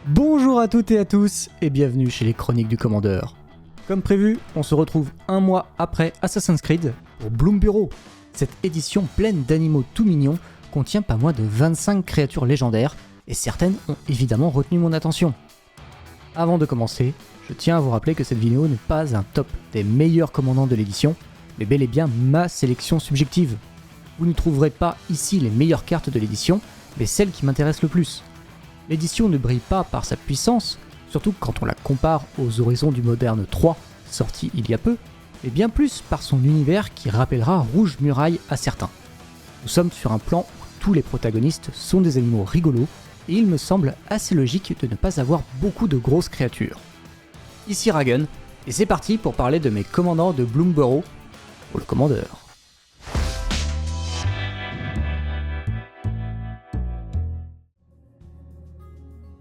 Bonjour à toutes et à tous et bienvenue chez les Chroniques du Commandeur. Comme prévu, on se retrouve un mois après Assassin's Creed pour Bloom Burrow. Cette édition pleine d'animaux tout mignons contient pas moins de 25 créatures légendaires et certaines ont évidemment retenu mon attention. Avant de commencer, je tiens à vous rappeler que cette vidéo n'est pas un top des meilleurs commandants de l'édition, mais bel et bien ma sélection subjective. Vous ne trouverez pas ici les meilleures cartes de l'édition, mais celles qui m'intéressent le plus. L'édition ne brille pas par sa puissance, surtout quand on la compare aux Horizons du Moderne 3, sorti il y a peu, mais bien plus par son univers qui rappellera Rouge Muraille à certains. Nous sommes sur un plan où tous les protagonistes sont des animaux rigolos, et il me semble assez logique de ne pas avoir beaucoup de grosses créatures. Ici Ragen, et c'est parti pour parler de mes commandants de Bloom Burrow pour le Commandeur.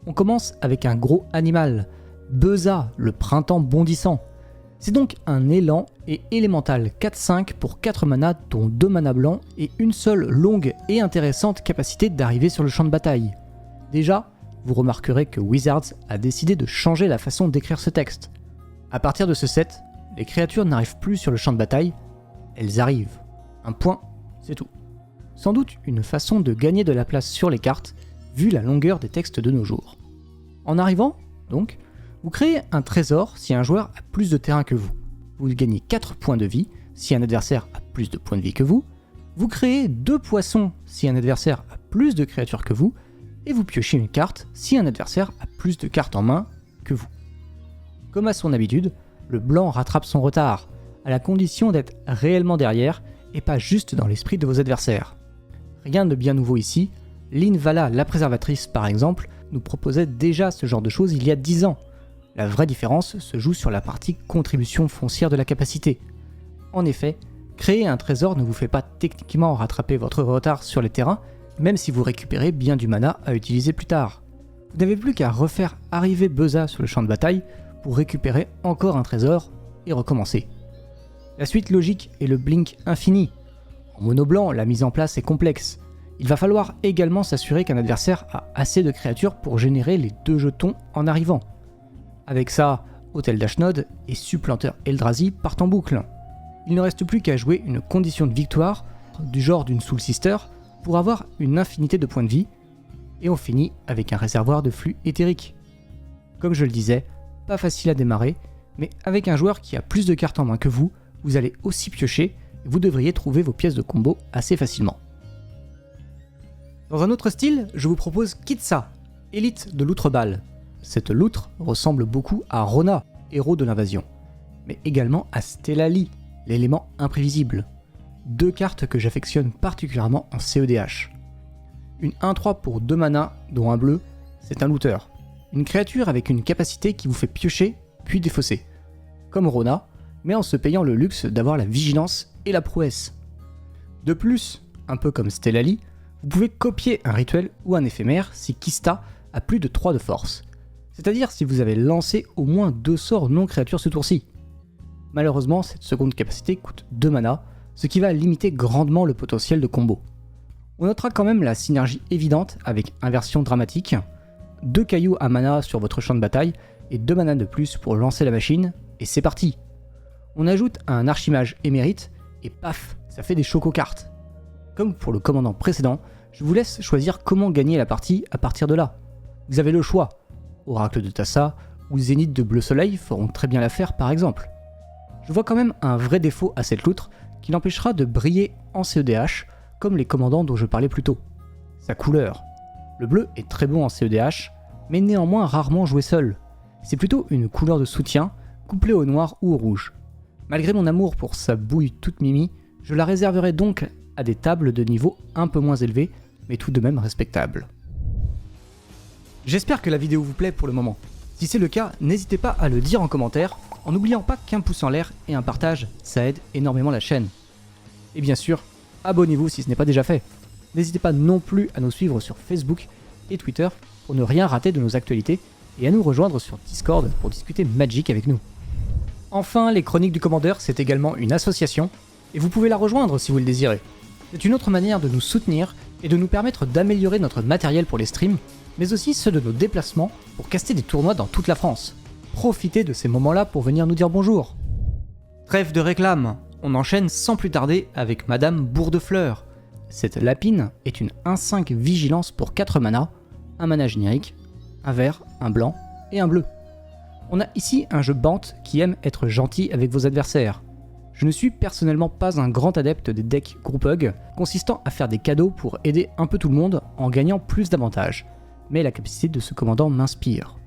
On commence avec un gros animal, Beza, le printemps bondissant. C'est donc un élan et élémental 4-5 pour 4 manas dont 2 manas blancs et une seule longue et intéressante capacité d'arriver sur le champ de bataille. Déjà, vous remarquerez que Wizards a décidé de changer la façon d'écrire ce texte. À partir de ce set, les créatures n'arrivent plus sur le champ de bataille, elles arrivent. Un point, c'est tout. Sans doute une façon de gagner de la place sur les cartes, vu la longueur des textes de nos jours. En arrivant, donc, vous créez un trésor si un joueur a plus de terrain que vous. Vous gagnez 4 points de vie si un adversaire a plus de points de vie que vous. Vous créez 2 poissons si un adversaire a plus de créatures que vous. Et vous piochez une carte si un adversaire a plus de cartes en main que vous. Comme à son habitude, le blanc rattrape son retard, à la condition d'être réellement derrière et pas juste dans l'esprit de vos adversaires. Rien de bien nouveau ici. Linvala, la préservatrice par exemple, nous proposait déjà ce genre de choses il y a 10 ans. La vraie différence se joue sur la partie contribution foncière de la capacité. En effet, créer un trésor ne vous fait pas techniquement rattraper votre retard sur les terrains, même si vous récupérez bien du mana à utiliser plus tard. Vous n'avez plus qu'à refaire arriver Beza sur le champ de bataille pour récupérer encore un trésor et recommencer. La suite logique est le blink infini. En mono blanc, la mise en place est complexe. Il va falloir également s'assurer qu'un adversaire a assez de créatures pour générer les 2 jetons en arrivant. Avec ça, Hôtel d'Ashnod et Supplanteur Eldrazi partent en boucle. Il ne reste plus qu'à jouer une condition de victoire, du genre d'une Soul Sister, pour avoir une infinité de points de vie, et on finit avec un réservoir de flux éthérique. Comme je le disais, pas facile à démarrer, mais avec un joueur qui a plus de cartes en main que vous, vous allez aussi piocher, et vous devriez trouver vos pièces de combo assez facilement. Dans un autre style, je vous propose Kitsa, élite de l'Outreballe. Cette loutre ressemble beaucoup à Rona, héros de l'invasion, mais également à Stellali, l'élément imprévisible. 2 cartes que j'affectionne particulièrement en CEDH. Une 1-3 pour 2 manas, dont un bleu, c'est un looter. Une créature avec une capacité qui vous fait piocher, puis défausser. Comme Rona, mais en se payant le luxe d'avoir la vigilance et la prouesse. De plus, un peu comme Stellali, vous pouvez copier un rituel ou un éphémère si Kista a plus de 3 de force. C'est-à-dire si vous avez lancé au moins 2 sorts non créatures ce tour-ci. Malheureusement, cette seconde capacité coûte 2 manas, ce qui va limiter grandement le potentiel de combo. On notera quand même la synergie évidente avec inversion dramatique, 2 cailloux à mana sur votre champ de bataille et 2 manas de plus pour lancer la machine, et c'est parti. On ajoute un archimage émérite, et paf, ça fait des choco-cartes. Comme pour le commandant précédent, je vous laisse choisir comment gagner la partie à partir de là. Vous avez le choix. Oracle de Tassa ou Zénith de Bleu Soleil feront très bien l'affaire par exemple. Je vois quand même un vrai défaut à cette loutre qui l'empêchera de briller en CEDH comme les commandants dont je parlais plus tôt. Sa couleur. Le bleu est très bon en CEDH, mais néanmoins rarement joué seul. C'est plutôt une couleur de soutien, couplée au noir ou au rouge. Malgré mon amour pour sa bouille toute mimi, je la réserverai donc à des tables de niveau un peu moins élevé, mais tout de même respectables. J'espère que la vidéo vous plaît pour le moment. Si c'est le cas, n'hésitez pas à le dire en commentaire, en n'oubliant pas qu'un pouce en l'air et un partage, ça aide énormément la chaîne. Et bien sûr, abonnez-vous si ce n'est pas déjà fait. N'hésitez pas non plus à nous suivre sur Facebook et Twitter pour ne rien rater de nos actualités et à nous rejoindre sur Discord pour discuter Magic avec nous. Enfin, les Chroniques du Commandeur, c'est également une association et vous pouvez la rejoindre si vous le désirez. C'est une autre manière de nous soutenir et de nous permettre d'améliorer notre matériel pour les streams mais aussi ceux de nos déplacements pour caster des tournois dans toute la France. Profitez de ces moments-là pour venir nous dire bonjour. Trêve de réclame, on enchaîne sans plus tarder avec Madame Bourdefleur. Cette lapine est une 1/5 vigilance pour 4 manas, un mana générique, un vert, un blanc et un bleu. On a ici un jeu Bant qui aime être gentil avec vos adversaires. Je ne suis personnellement pas un grand adepte des decks group hug, consistant à faire des cadeaux pour aider un peu tout le monde en gagnant plus d'avantages, mais la capacité de ce commandant m'inspire.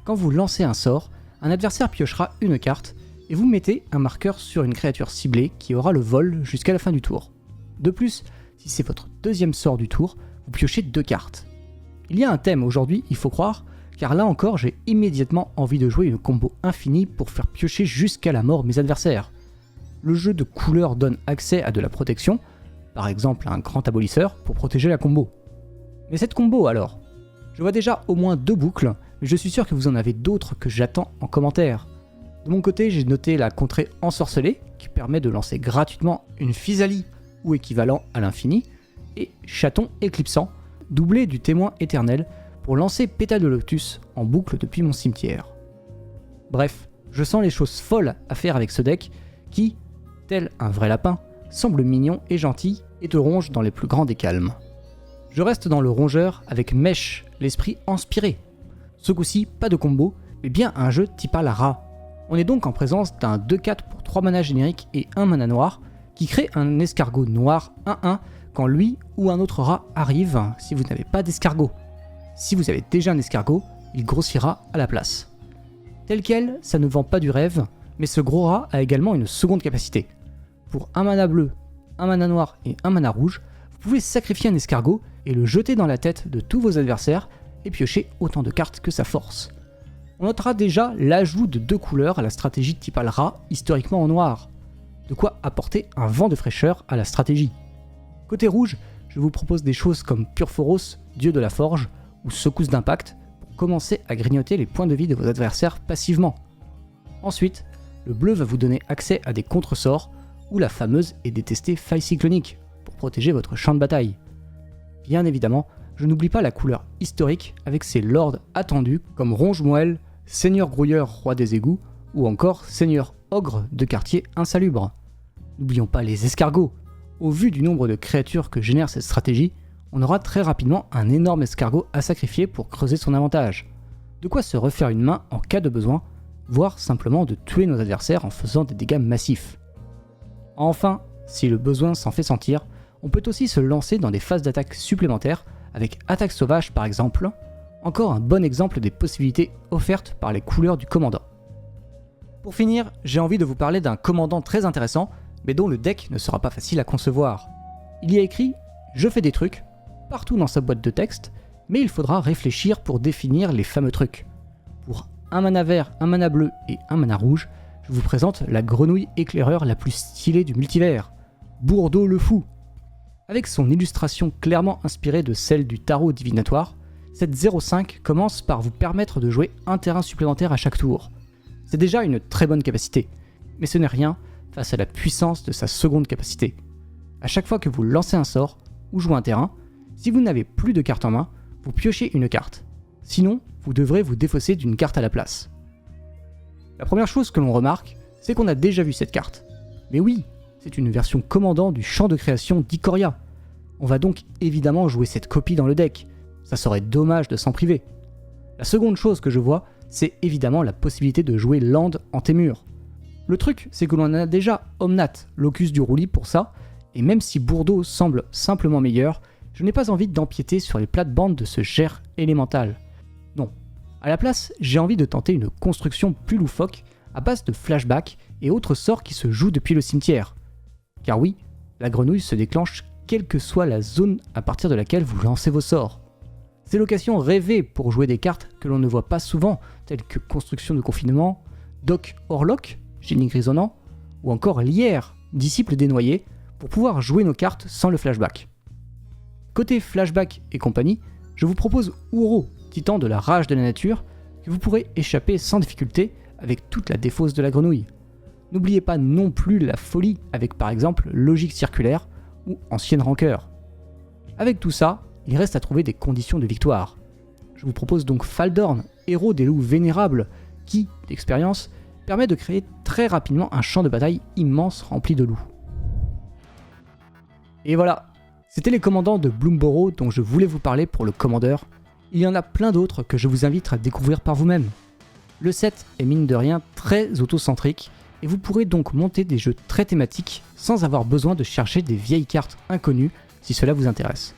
Quand vous lancez un sort, un adversaire piochera une carte et vous mettez un marqueur sur une créature ciblée qui aura le vol jusqu'à la fin du tour. De plus, si c'est votre deuxième sort du tour, vous piochez 2 cartes. Il y a un thème aujourd'hui, il faut croire, car là encore j'ai immédiatement envie de jouer une combo infinie pour faire piocher jusqu'à la mort mes adversaires. Le jeu de couleurs donne accès à de la protection, par exemple un grand abolisseur pour protéger la combo. Mais cette combo alors? Je vois déjà au moins 2 boucles, mais je suis sûr que vous en avez d'autres que j'attends en commentaire. De mon côté, j'ai noté la contrée ensorcelée, qui permet de lancer gratuitement une physalie ou équivalent à l'infini, et chaton éclipsant, doublé du témoin éternel, pour lancer Pétale de Lotus en boucle depuis mon cimetière. Bref, je sens les choses folles à faire avec ce deck, qui, tel un vrai lapin, semble mignon et gentil et te ronge dans les plus grands des calmes. Je reste dans le rongeur avec Mèche, l'esprit inspiré. Ce coup-ci, pas de combo, mais bien un jeu type à la rat. On est donc en présence d'un 2/4 pour 3 manas génériques et 1 mana noir, qui crée un escargot noir 1/1 quand lui ou un autre rat arrive si vous n'avez pas d'escargot. Si vous avez déjà un escargot, il grossira à la place. Tel quel, ça ne vend pas du rêve, mais ce gros rat a également une seconde capacité. Pour 1 mana bleu, 1 mana noir et 1 mana rouge, vous pouvez sacrifier un escargot et le jeter dans la tête de tous vos adversaires et piocher autant de cartes que sa force. On notera déjà l'ajout de 2 couleurs à la stratégie type rat, historiquement en noir. De quoi apporter un vent de fraîcheur à la stratégie. Côté rouge, je vous propose des choses comme Purphoros, dieu de la forge, ou secousse d'impact, pour commencer à grignoter les points de vie de vos adversaires passivement. Ensuite, le bleu va vous donner accès à des contre-sorts, ou la fameuse et détestée faille cyclonique, pour protéger votre champ de bataille. Bien évidemment, je n'oublie pas la couleur historique avec ses lords attendus comme Ronge-Moelle, Seigneur Grouilleur roi des égouts, ou encore Seigneur Ogre de quartier insalubre. N'oublions pas les escargots. Au vu du nombre de créatures que génère cette stratégie, on aura très rapidement un énorme escargot à sacrifier pour creuser son avantage. De quoi se refaire une main en cas de besoin, voire simplement de tuer nos adversaires en faisant des dégâts massifs. Enfin, si le besoin s'en fait sentir, on peut aussi se lancer dans des phases d'attaque supplémentaires, avec attaque sauvage par exemple, encore un bon exemple des possibilités offertes par les couleurs du commandant. Pour finir, j'ai envie de vous parler d'un commandant très intéressant, mais dont le deck ne sera pas facile à concevoir. Il y a écrit « Je fais des trucs » partout dans sa boîte de texte, mais il faudra réfléchir pour définir les fameux trucs. Pour un mana vert, un mana bleu et un mana rouge, je vous présente la grenouille éclaireur la plus stylée du multivers, Bourdeau le Fou. Avec son illustration clairement inspirée de celle du tarot divinatoire, cette 0/5 commence par vous permettre de jouer un terrain supplémentaire à chaque tour. C'est déjà une très bonne capacité, mais ce n'est rien face à la puissance de sa seconde capacité. À chaque fois que vous lancez un sort ou jouez un terrain, si vous n'avez plus de carte en main, vous piochez une carte. Sinon, vous devrez vous défausser d'une carte à la place. La première chose que l'on remarque, c'est qu'on a déjà vu cette carte. Mais oui, c'est une version commandant du champ de création d'Ikoria. On va donc évidemment jouer cette copie dans le deck. Ça serait dommage de s'en priver. La seconde chose que je vois, c'est évidemment la possibilité de jouer Land en Témur. Le truc, c'est que l'on a déjà Omnat, Locus du Roulis pour ça, et même si Bourdeau semble simplement meilleur, je n'ai pas envie d'empiéter sur les plates-bandes de ce cher élémental. Non. À la place, j'ai envie de tenter une construction plus loufoque, à base de flashback et autres sorts qui se jouent depuis le cimetière. Car oui, la grenouille se déclenche quelle que soit la zone à partir de laquelle vous lancez vos sorts. C'est l'occasion rêvée pour jouer des cartes que l'on ne voit pas souvent, telles que Construction de confinement, Doc Orlok, Génie grisonnant, ou encore Lierre, Disciple dénoyé, pour pouvoir jouer nos cartes sans le flashback. Côté flashback et compagnie, je vous propose Uro, titan de la rage de la nature, que vous pourrez échapper sans difficulté avec toute la défausse de la grenouille. N'oubliez pas non plus la folie avec par exemple Logique circulaire ou Ancienne rancœur. Avec tout ça, il reste à trouver des conditions de victoire. Je vous propose donc Faldorn, héros des loups vénérables, qui, d'expérience, permet de créer très rapidement un champ de bataille immense rempli de loups. Et voilà, c'était les commandants de Bloomborough dont je voulais vous parler pour le commandeur. Il y en a plein d'autres que je vous invite à découvrir par vous-même. Le set est mine de rien très autocentrique, et vous pourrez donc monter des jeux très thématiques sans avoir besoin de chercher des vieilles cartes inconnues si cela vous intéresse.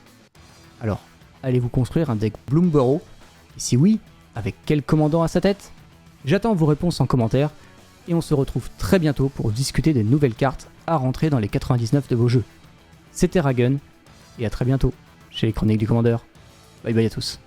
Alors, allez-vous construire un deck Bloomborough? Et si oui, avec quel commandant à sa tête? J'attends vos réponses en commentaire, et on se retrouve très bientôt pour discuter des nouvelles cartes à rentrer dans les 99 de vos jeux. C'était Ragun, et à très bientôt chez les Chroniques du Commandeur. Bye bye à tous.